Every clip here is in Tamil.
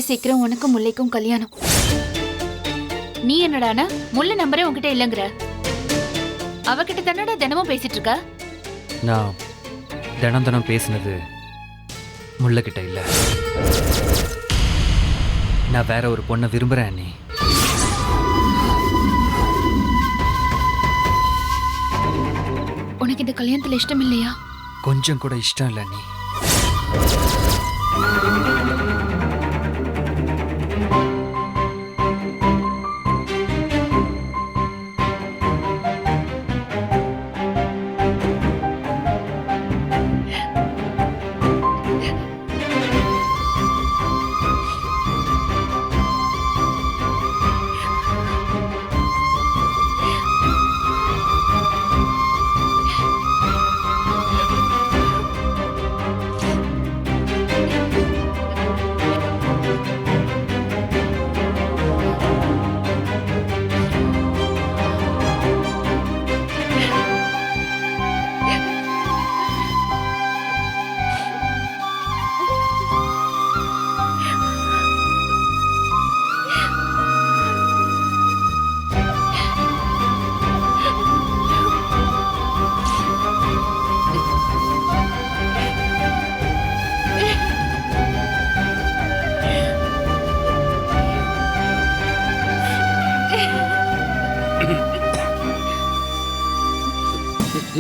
சீக்கிரம் உனக்கும் முல்லைக்கும் கல்யாணம். நீ என்னடானா முல்லை நம்பரே உன்கிட்ட இல்லங்கிற? அவகிட்ட தானடா தினமும் பேசிட்டு இருக்க. நான் தினம் தினம் பேசினது முல்லைக்கிட்ட இல்ல. நான் வேற ஒரு பொண்ணை விரும்புறேன் அண்ணி. உனக்கு இந்த கல்யாணத்துல இஷ்டம் இல்லையா? கொஞ்சம் கூட இஷ்டம் இல்லை அண்ணி.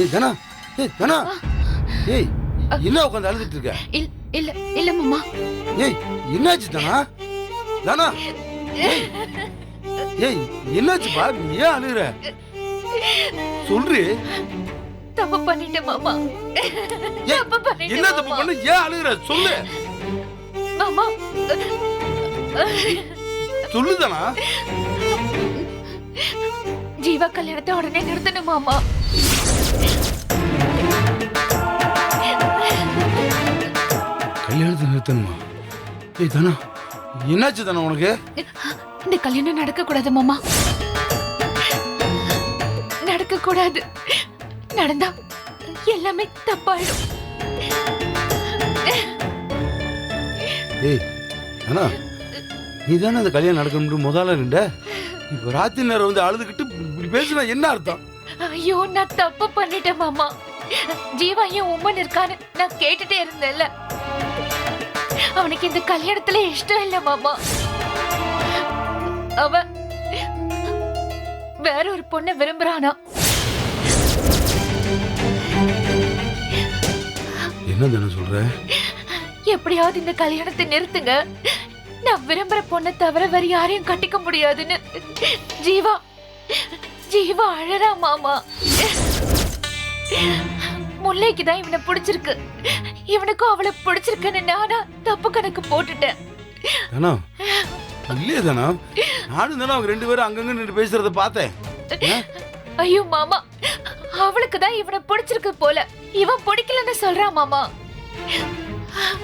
ஏய் தனா, ஏய் தனா, ஏய் என்ன உட்காந்து அழுதுட்டு இருக்க? இல்ல இல்ல மாமா. ஏய் என்னாச்சு தனா? தனா, ஏய் என்னாச்சு பா? நீ ஏன் அழுகுற? சொல்றி. தப்பு பண்ணிட்டேன் மாமா. தப்பு பண்ணிட்டேன். என்ன தப்பு பண்ண? ஏன் அழுகுற? சொல்லு மாமா. சொல்லு தனா. ஜீவா கல்யாணத்தை உடனே நிறுத்தணும் மாமா. கல்யாணத்தை நிறுத்தணுமா? ஏய் தனா, என்னாச்சு தானே உனக்கு? இந்த கல்யாணம் நடக்க கூடாது மாமா. நடக்க கூடாது. நடந்தா எல்லாமே தப்பாயிடும். ஏய் தனா, நீ தானே அந்த கல்யாணம் நடக்கணும் முதல்ல இருந்த. இப்ப ராத்திரி நேரம் வந்து அழுதுகிட்டு இப்படி பேசுனா என்ன அர்த்தம்? ஐயோ நான் தப்பு பண்ணிட்டேன் மாமா. ஜீவா ஏன் உம்மன் இருக்கான்னு நான் கேட்டுட்டே இருந்தேன்ல. அவனுக்கு இந்த கல்யாணத்துல இஷ்டம் இல்ல மாமா. அவ வேற ஒரு பொண்ணை விரும்புறானா. என்ன தானே சொல்ற? எப்படியாவது இந்த கல்யாணத்தை நிறுத்துங்க. நான் விரும்புற பொண்ணை தவிர வேற யாரையும் கட்டிக்க முடியாதுன்னு ஜீவா அழறா மாமா. முல்லைக்கு தான் இவனை பிடிச்சிருக்கு. இவனுக்கும் அவளை பிடிச்சிருக்குன்னு நானா தப்பு கணக்கு போட்டுட்டேன். தானா இல்லையே தானா, நானும் தானே அவங்க ரெண்டு பேரும் அங்கங்க நின்று பேசுறத பார்த்தேன். ஐயோ மாமா, அவளுக்கு தான் இவனை பிடிச்சிருக்கு போல. இவன் பிடிக்கலன்னு சொல்றான் மாமா.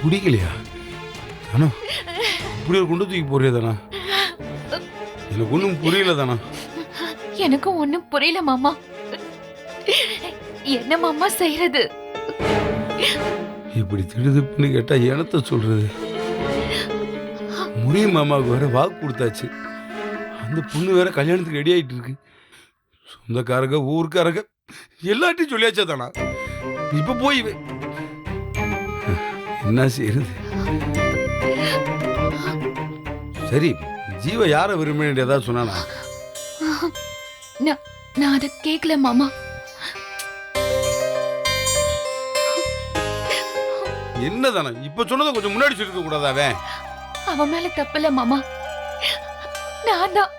பிடிக்கலையா தானா? இப்படி ஒரு குண்டு தூக்கி போறியா தானா? எனக்கு ஒன்றும் புரியல தானா. எனக்கும் ஒன்னும் புரியல மாமா. என்ன மாமா செய்யறது? இப்படி திடுதுப்புன்னு கேட்டா எனத்த சொல்றது? முடியும் மாமாவுக்கு வேற வாக்கு கொடுத்தாச்சு. அந்த பொண்ணு வேற கல்யாணத்துக்கு ரெடி ஆயிட்டு இருக்கு. சொந்தக்காரங்க ஊருக்காரங்க எல்லாத்தையும் சொல்லியாச்சா தானா? இப்ப போய் என்ன செய்யறது? சரி, ஜீவ யார விரும்பின ஏதாவது சொன்னானா? நான் அதை கேட்கல மாமா. என்னதானே இப்ப சொன்னதை கொஞ்சம் முன்னாடி சொல்லிருக்க கூடாதாவே? அவன் மேல தப்பில்ல மாமா. நான் தான்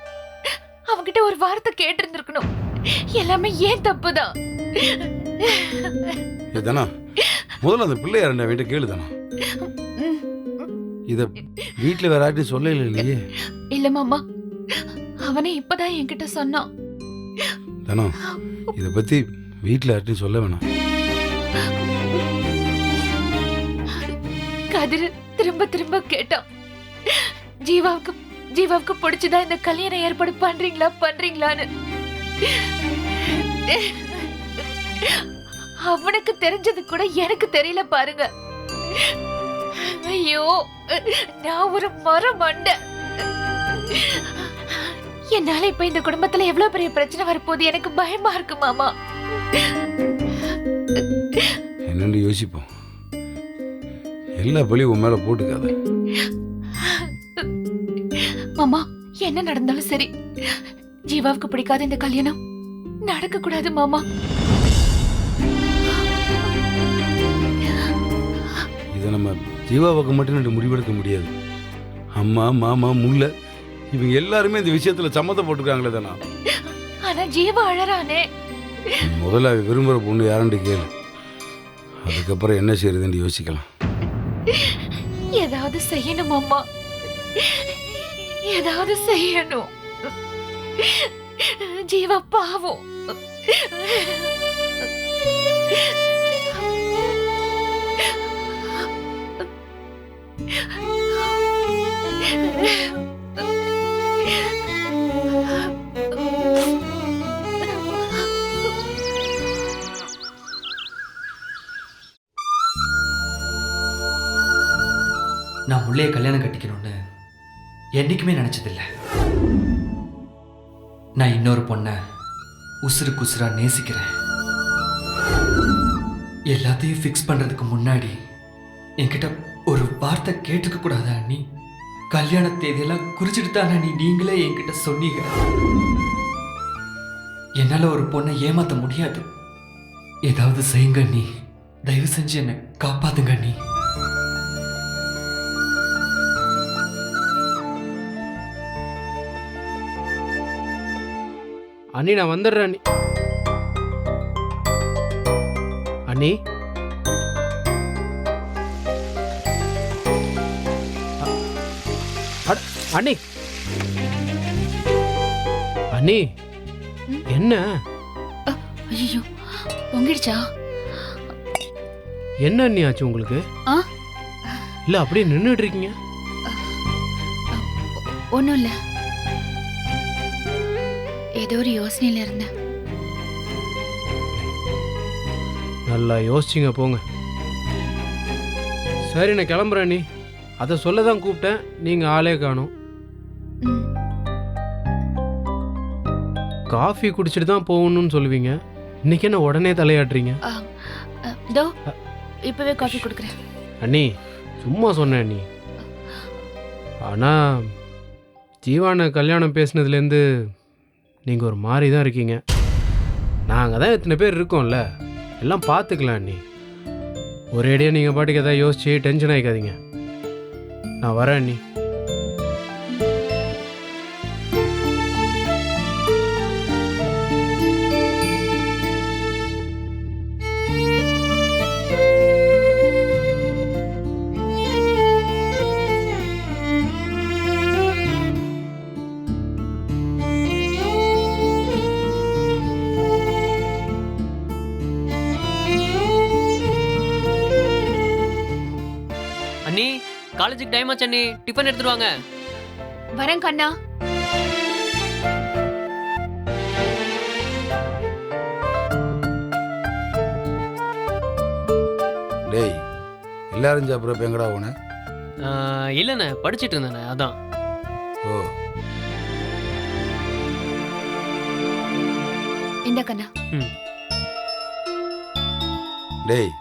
அவன்கிட்ட ஒரு வார்த்தை கேட்டு இருந்திருக்கணும். எல்லாமே ஏன் தப்புதான். தானா முதல்ல அந்த பிள்ளை யாருண்டா வீட்டை கேளுதானா? இத வீட்டுல வேற யார்ட்டையும் சொல்ல இல்லையே? இல்ல மாமா, அவனே இப்பதான் என்கிட்ட சொன்னான். தானா இத பத்தி வீட்டுல யார்ட்டையும் சொல்ல வேணாம். கதிர் திரும்ப திரும்ப கேட்டான். ஜீவாவுக்கு பிடிச்சுதான் இந்த கல்யாணம் ஏற்பாடு பண்றீங்களான்னு. அவனுக்கு தெரிஞ்சது கூட எனக்கு தெரியல பாருங்க. ஐயோ, நான் ஒரு மண்டை. என்னால இப்ப இந்த குடும்பத்துல எவ்வளவு பெரிய பிரச்சனை வரப்போகுது எனக்கு பயமா இருக்கு மாமா. என்னன்னு யோசிப்போம். எல்லா பழியும் உன் மேல போட்டுக்காத. மாமா என்ன நடந்தாலும் சரி, ஜீவாவுக்கு பிடிக்காத இந்த கல்யாணம் நடக்க கூடாது மாமா. இதை நம்ம ஜீவா பக்கம் மட்டும் முடிவெடுக்க முடியாது. அம்மா மாமா முல்லை இவங்க எல்லாருமே இந்த விஷயத்துல சம்மந்தப்பட்டிருக்காங்களே தானா. ஆனா ஜீவா அழறானே. முதல்ல அவ விரும்புகிற பொண்ணு யாருன்னு கேளு. அதுக்கப்புறம் என்ன செய்யறதுன்னு யோசிக்கலாம். ஏதாவது செய்யணும் அம்மா, ஏதாவது செய்யணும். ஜீவா பாவம். நான் முள்ளைய கல்யாணம் கட்டிக்கணும்னு என்னைக்குமே நினைச்சதில்லை. நான் இன்னொரு பொண்ணை உசுருக்கு உசுரா நேசிக்கிறேன். எல்லாத்தையும் ஃபிக்ஸ் பண்றதுக்கு முன்னாடி என்கிட்ட ஒரு வார்த்தை கேட்டுக்க கூடாதா அண்ணி? கல்யாண தேதியெல்லாம் குறிச்சிட்டு தானே நீங்களே என்கிட்ட சொன்னீங்க. என்னால ஒரு பொண்ணை ஏமாத்த முடியாது. ஏதாவது செய்யுங்க அண்ணி, தயவு செஞ்சு என்னை காப்பாத்துங்க அண்ணி. அண்ணி நான் வந்துடுறேன் அண்ணி. அண்ணி அண்ணி அண்ணி என்ன ஐயோ பொங்கிடுச்சா? என்ன அண்ணி ஆச்சு உங்களுக்கு? இல்ல அப்படியே நின்றுட்டு இருக்கீங்க. ஒன்றும் இல்லை, ஏதோ ஒரு யோசனையில இருந்தேன். நல்லா யோசிச்சிங்க போங்க. சரி நான் கிளம்புறேன் அண்ணி. அதை சொல்ல தான் கூப்பிட்டேன், நீங்கள் ஆளே காணும். காஃபி குடிச்சிட்டு தான் போகணும்னு சொல்லுவீங்க, இன்னைக்கு என்ன உடனே தலையாட்டுறீங்க? இதோ இப்பவே காஃபி கொடுக்குறேன். அண்ணி சும்மா சொன்னேன் அண்ணி. ஆனால் ஜீவான கல்யாணம் பேசினதுலேருந்து நீங்கள் ஒரு மாதிரி தான் இருக்கீங்க. நாங்கள் தான் இத்தனை பேர் இருக்கோம்ல, எல்லாம் பார்த்துக்கலாம் அண்ணி. ஒரேடியாக நீங்கள் பாட்டுக்கு எதாவது யோசிச்சு டென்ஷன் ஆகிக்காதீங்க. நான் வரேன் அண்ணி. அண்ணி காலேஜுக்கு டைம் ஆச்சு அண்ணி, டிஃபன் எடுத்துட்டு வாங்க. வரேன் கண்ணா. டேய் எல்லாரும் சாப்பிட்றப்ப எங்கடா போன? இல்லைண்ணே படிச்சிட்டு இருந்தேண்ணே, அதான். ஓ இந்த கண்ணா. டேய்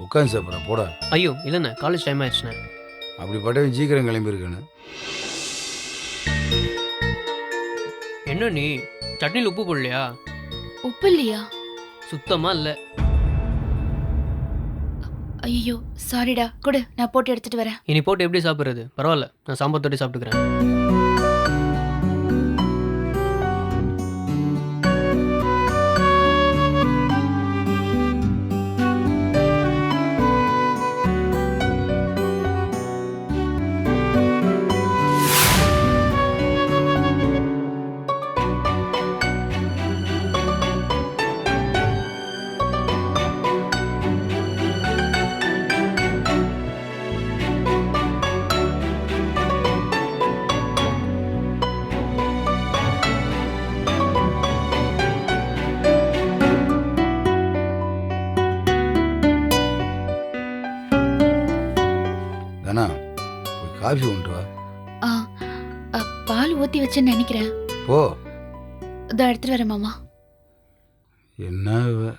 உட்காந்து சாப்பிட்ற போடா. ஐயோ இல்லைண்ணே காலேஜ் டைம் ஆயிடுச்சுண்ணே. அப்படிப்பட்டவன் சீக்கிரம் கிளம்பியிருக்கேன்னு. என்ன நீ சட்னியில் உப்பு போடலையா? உப்பு இல்லையா? சுத்தமா இல்லை. ஐயோ சாரிடா, கொடு நான் போட்டு எடுத்துட்டு வரேன். இனி போட்டு எப்படி சாப்பிட்றது? பரவாயில்ல, நான் சாம்பார் தொட்டி சாப்பிட்டுக்கிறேன். காஃபி கொண்டு வா. ஆ, பால் ஊத்தி வச்சேன்னு நினைக்கிறேன். போ. இதோ எடுத்துட்டு வரேன் மாமா. என்ன இவ?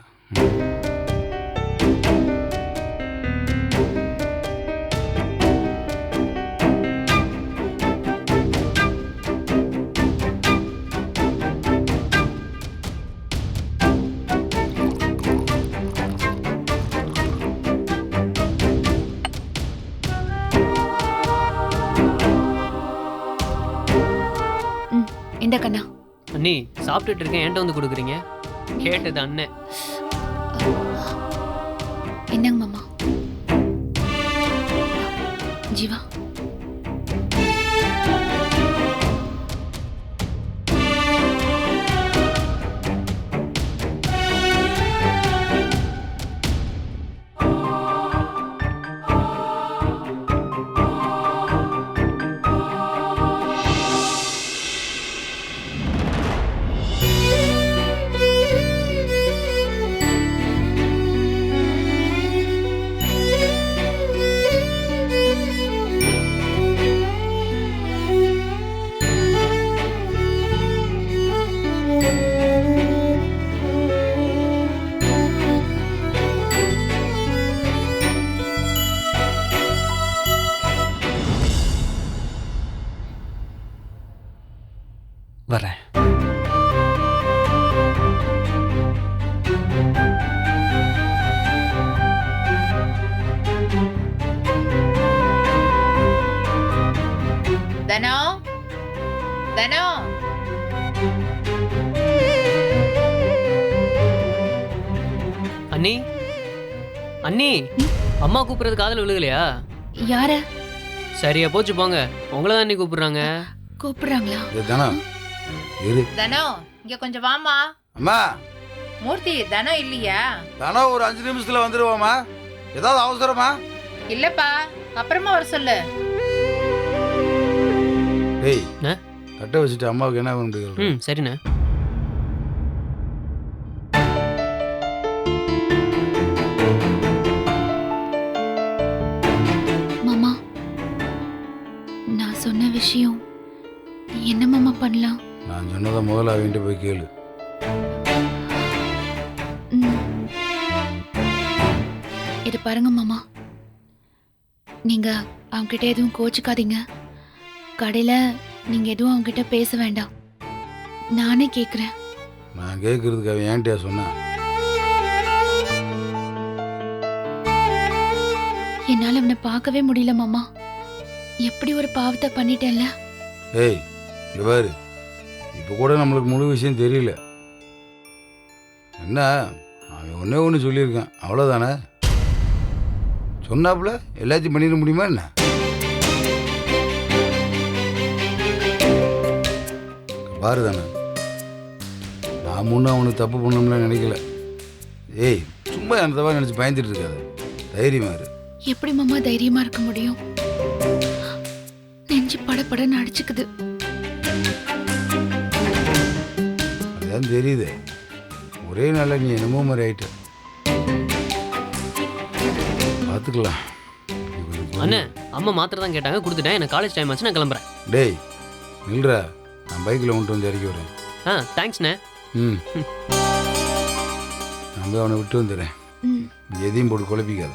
இந்த கண்ணா. அண்ணி சாப்பிட்டுட்டு இருக்கேன், என்கிட்ட வந்து கொடுக்குறீங்க. கேட்டது அண்ணன். என்னங்க மாமா? ஜீவா, வரேன். தனோ, தனோ. அண்ணி, அண்ணி, அம்மா கூப்பிடுறது காதுல விழுகலையா? யார சரியா போச்சு போங்க. உங்களை தான் அண்ணி கூப்பிடுறாங்க. கூப்பிடுறாங்களா? தானா இரு. தனோ, இங்க கொஞ்சம் வாமா. அம்மா, மூர்த்தி, தனோ இல்லையா? தானா ஒரு 5 நிமிஷத்துல வந்துருவாமா? ஏதாவது அவசரமா? இல்லப்பா, அப்புறமா வர சொல்லு. டேய், என்ன? தட்டை வச்சுட்டு அம்மாவுக்கு என்ன வேணும்? ம், சரிண்ணே. மாமா, நான் சொன்ன விஷயம் என்ன மாமா பண்ணலாம்? நான் சொன்னதை முதல்ல அவன்கிட்ட போய் கேளு. இது பாருங்க மாமா, நீங்க அவன்கிட்ட எதுவும் கோச்சுக்காதீங்க. கடையில நீங்க எதுவும் அவன்கிட்ட பேச வேண்டாம். நானே கேக்குறேன். நான் கேட்கறதுக்கு அவன் ஏன்ட்டியா சொன்னான்? என்னால அவனை பார்க்கவே முடியல மாமா. எப்படி ஒரு பாவத்தை பண்ணிட்டேன்ல. ஏய், இங்க பாரு, இப்போ கூட நம்மளுக்கு முழு விஷயம் தெரியல. என்ன, அவன் ஒன்றே ஒன்று சொல்லியிருக்கான், அவ்வளோதானே? சொன்னாப்புல எல்லாத்தையும் பண்ணிட முடியுமா என்ன? பாரு தானே, நான் முன்னும் அவனுக்கு தப்பு பண்ணணும்னு நினைக்கல. ஏய், சும்மா அந்த தவா நினச்சி பயந்துட்டு இருக்காது. தைரியமா இரு. எப்படி மாமா தைரியமா இருக்க முடியும்? நெஞ்சு படபடன்னு அடிச்சுக்குது. அதான் தெரியுது, ஒரே நாளில் நீ என்னமோ மாதிரி ஆயிட்ட. பார்த்துக்கலாம். அண்ணே, அம்மா மாத்திரை தான் கேட்டாங்க, கொடுத்துட்டேன். எனக்கு காலேஜ் டைம் ஆச்சு, நான் கிளம்புறேன். டேய் நில்றா, நான் பைக்கில் கொண்டு வந்து இறக்கி வரேன். ஆ, தேங்க்ஸ்ண்ணே. ம், நான் போய் அவனை விட்டு வந்துடுறேன். ம். எதையும் போட்டு குழப்பிக்காத.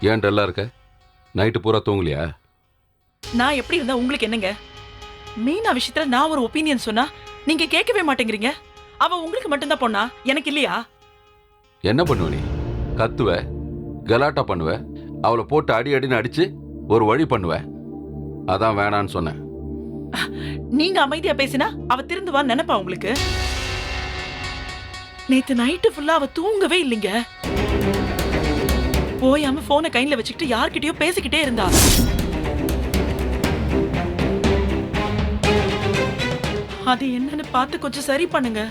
ஏன் டல்லா இருக்க? நைட்டு பூரா தூங்கலையா? நான் எப்படி இருந்தா உங்களுக்கு என்னங்க? மீனா விஷயத்துல நான் ஒரு ஒப்பீனியன் சொன்னா நீங்க கேட்கவே மாட்டேங்கிறீங்க. அவ உங்களுக்கு மட்டும்தான் பொண்ணா, எனக்கு இல்லையா? என்ன பண்ணுவ நீ? கத்துவ, கலாட்டா பண்ணுவ, அவளை போட்டு அடி அடின்னு அடிச்சு ஒரு வழி பண்ணுவ. அதான் வேணான்னு சொன்னேன். நீங்க அமைதியா பேசினா அவ திருந்துவான்னு நினைப்பா உங்களுக்கு? நேத்து நைட்டு ஃபுல்லா அவ தூங்கவே இல்லைங்க. போயாம போனை கையில வச்சுக்கிட்டு யார்கிட்டயோ பேசிக்கிட்டே இருந்தா. அது என்னன்னு பார்த்து கொஞ்சம் சரி பண்ணுங்க.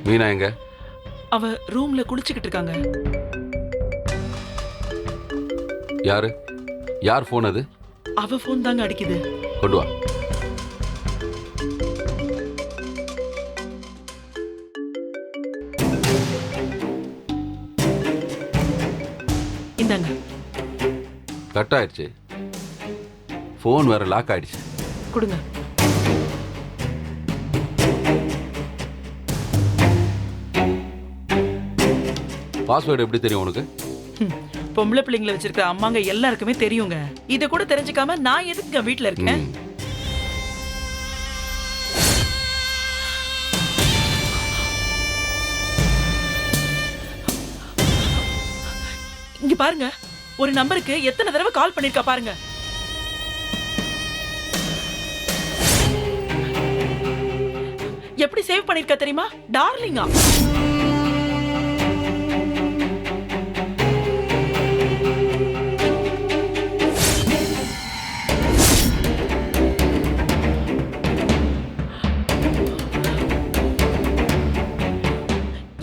மீனா எங்க? அவ ரூம்ல குளிச்சுக்கிட்டு இருக்காங்க. யாரு? யார் போன் அது? அவ போன் தாங்க அடிக்குது. கொண்டு வா. இந்தாங்க. கட் ஆயிடுச்சு. போன் வேற லாக் ஆயிடுச்சு. கொடுங்க. பாஸ்வேர்டு எப்படி தெரியும் உனக்கு? பொம்பளை பிள்ளைங்களை வச்சிருக்கிற அம்மாங்க எல்லாருக்குமே தெரியுங்க. இத கூட தெரிஞ்சுக்காம நான் எதுக்குங்க வீட்டுல இருக்கேன்? இங்க பாருங்க, ஒரு நம்பருக்கு எத்தனை தடவை கால் பண்ணிருக்கா பாருங்க. எப்படி சேவ் பண்ணிருக்கா தெரியுமா? டார்லிங்கா.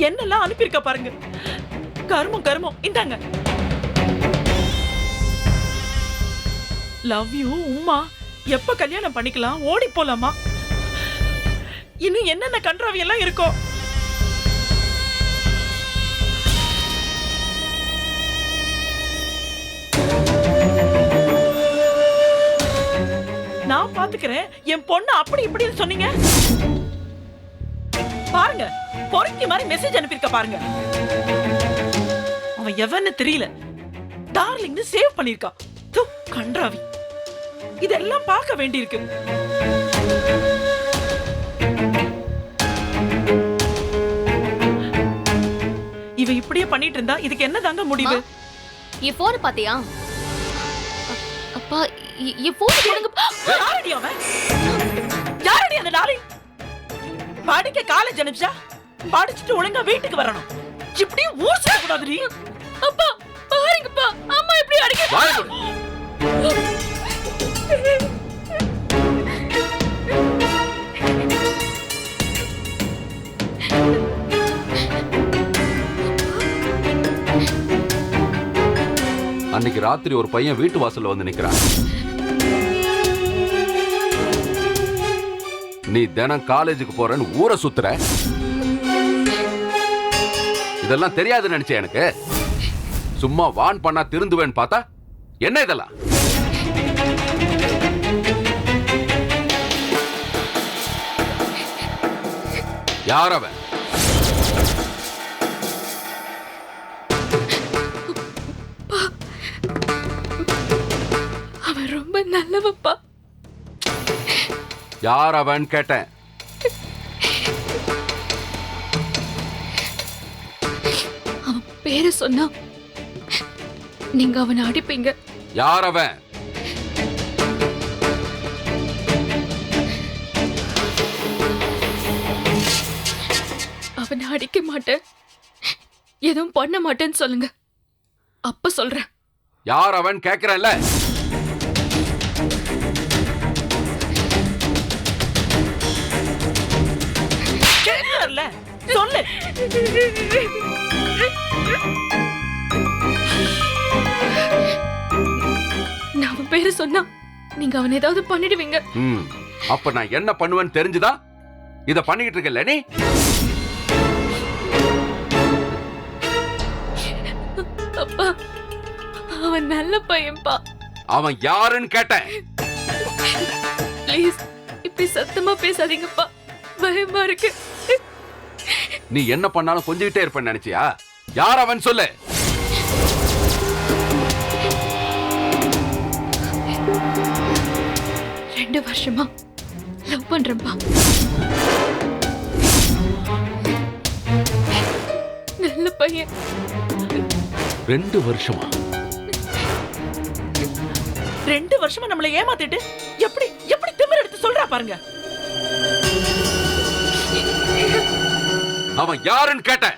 என்னெல்லாம் அனுப்பியிருக்கா பாருங்க. கருமம் கருமம். இந்தாங்க. லவ் யூ உம்மா. எப்ப கல்யாணம் பண்ணிக்கலாம்? ஓடி போலாமா? இன்னும் என்னென்ன கன்றாவி எல்லாம் இருக்கோ. நான் பாத்துக்கிறேன். என் பொண்ணு அப்படி இப்படின்னு சொன்னீங்க பாருங்க. பொறுக்கி மாதிரி மெசேஜ் அனுப்பியிருக்க பாருங்க. அவன் எவன்னு தெரியல. டார்லிங்னு சேவ் பண்ணிருக்கா. தூ கன்றாவி. இதெல்லாம் பார்க்க வேண்டியிருக்கு. இவ இப்படியே பண்ணிட்டு இருந்தா இதுக்கு என்ன தாங்க முடிவு? என் போன் பாத்தியா? அப்பா என் போன் கொடுங்க. யாரடி அவன்? யாரடி அந்த டார்லிங்? படிக்க காலேஜ் அனுப்பிச்சா படிச்சுட்டு ஒழுங்கா வீட்டுக்கு வரணும். இப்படி ஊர் சேர கூடாதுடி. அப்பா பாருங்கப்பா, அம்மா இப்படி அடிக்க. அன்னைக்கு ராத்திரி ஒரு பையன் வீட்டு வாசல்ல வந்து நிக்கிறான். நீ தினம் காலேஜுக்கு போறன்னு ஊரை சுத்துற. இதெல்லாம் தெரியாது நினைச்சேன். எனக்கு சும்மா வான் பண்ணா திருந்துவேன்னு பார்த்தா என்ன இதெல்லாம்? யார் அவன்? அவன் ரொம்ப நல்லவப்பா. யார் அவன் கேட்டேன். அவன் பேரை சொன்னா நீங்க அவனை அடிப்பீங்க. யார் அவன்? அவனை அடிக்க மாட்டேன், எதுவும் பண்ண மாட்டேன்னு சொல்லுங்க, அப்ப சொல்றேன். யார் அவன் கேக்குறேன்ல. சொல்லு. நான் அவன் பேரை சொன்னா நீங்க அவனை ஏதாவது பண்ணிடுவீங்க. அப்ப நான் என்ன பண்ணுவேன்னு தெரிஞ்சுதா இத பண்ணிக்கிட்டு இருக்கல நீ? அப்பா அவன் நல்ல பையன்பா. அவன் யாருன்னு கேட்டேன். ப்ளீஸ் இப்படி சத்தமா பேசாதீங்கப்பா, பயமா இருக்கு. நீ என்ன பண்ணாலும் கொஞ்சிக்கிட்டே இருப்பேன்னு நினைச்சியா? யார் அவன் சொல்லு. 2 வருஷமா லவ் பண்றேன்ப்பா. நல்ல பையன். 2 வருஷமா? 2 வருஷமா நம்மளை ஏமாத்திட்டு எப்படி எப்படி திமிர் எடுத்து சொல்றா பாருங்க. அவன் யாருன்னு கேட்டேன்.